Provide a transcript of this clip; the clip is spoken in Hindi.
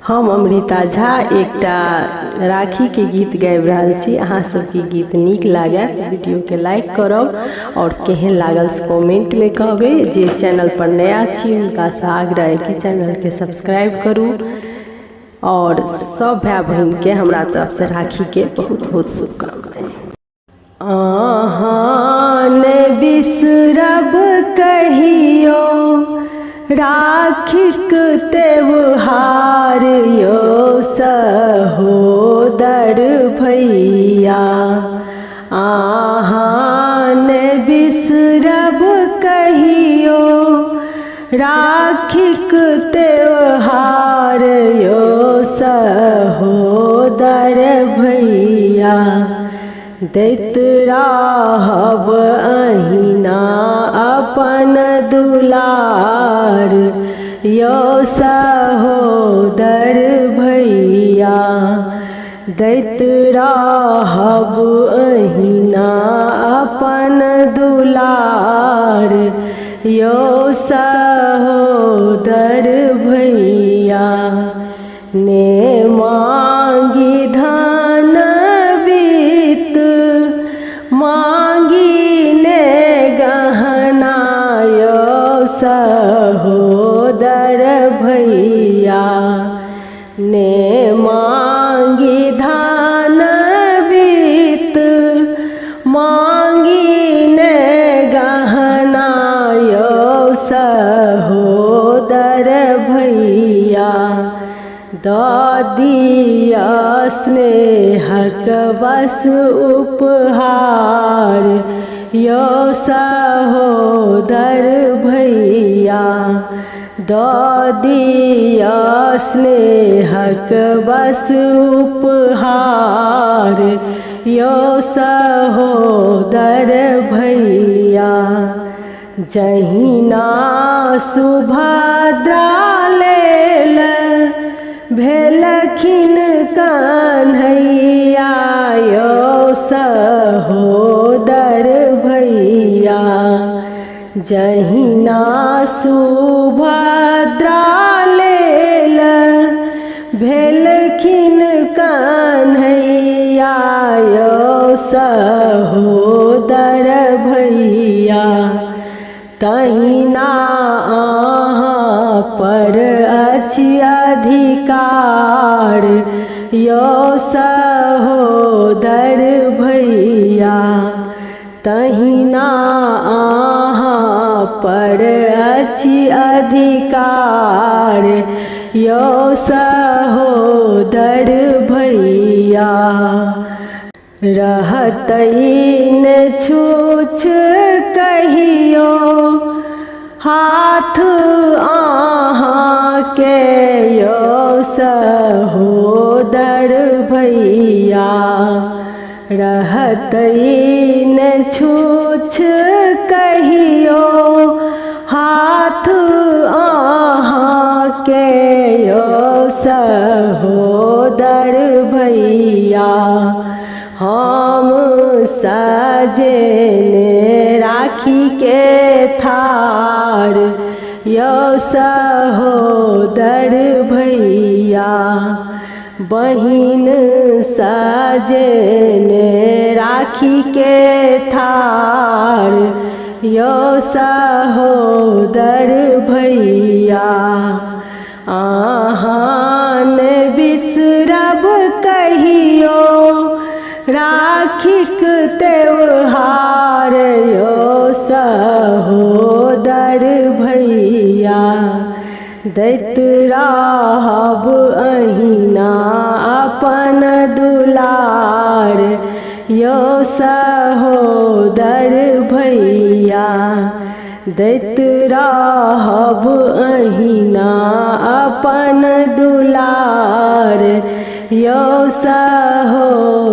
हम अमृता झा एकटा राखी के गीत गाबि रहल छी। अहाँ सबके गीत नीक लागत वीडियो के लाइक करब और केहन लागल से कमेंट में कहबे। जे चैनल पर नया छी उनका से आग्रह है कि चैनल के सब्सक्राइब करू और सब भाई बहन के हमरा तरफ से राखी के बहुत बहुत शुभकामनाएं। अहाँ ने बिसरब कहियो राखीक त्योहार यो सहोदर भैया। अहाँ ने बिसरब कहियो राखीक त्योहार यो सहोदर भैया। दैत रहब अहिना अपन दुलार यो सहोदर भैया। दैत रहब अहिना अपन दुलार यो सहोदर भैया। ने मांगी धन बीत मांगी ने गहना यो सहोदर भैया। ने मांगी धन बीत मांगी ने गहना यो सहोदर भैया। दिया स्नेहक बस उपहार यो सहोदर भैया। दिया स्नेहक बस उपहार यो सहोदर भैया। जहिना सुभद्रा लेल भेलखिन कन्हैया यो सहोदर भैया। जहिना सुभद्रा लेल भेलखिन कन्हैया यो सहोदर भैया। तहिना अहाँ पर अछि अधिकार यो सहोदर भैया। तहिना अहाँ पर अछि अधिकार यो सहोदर भैया। रहतैन छूछ कहियो हाथ अहाँ के यो सहोदर भैया। रहतैन छूछ कहियो हाथ अहाँ के यो सहोदर भैया। हम सजेने राखी के थार यो सहोदर भैया। बहिन सजेने राखी के थार यो सहोदर भैया। अहाँ ने बिसरब कहियो राखीक त्योहार यो सहोदर भैया। दैत रहब अहिना अपन दुलार यो सहोदर भैया। दैत रहब अहिना अपन दुलार यो सहोदर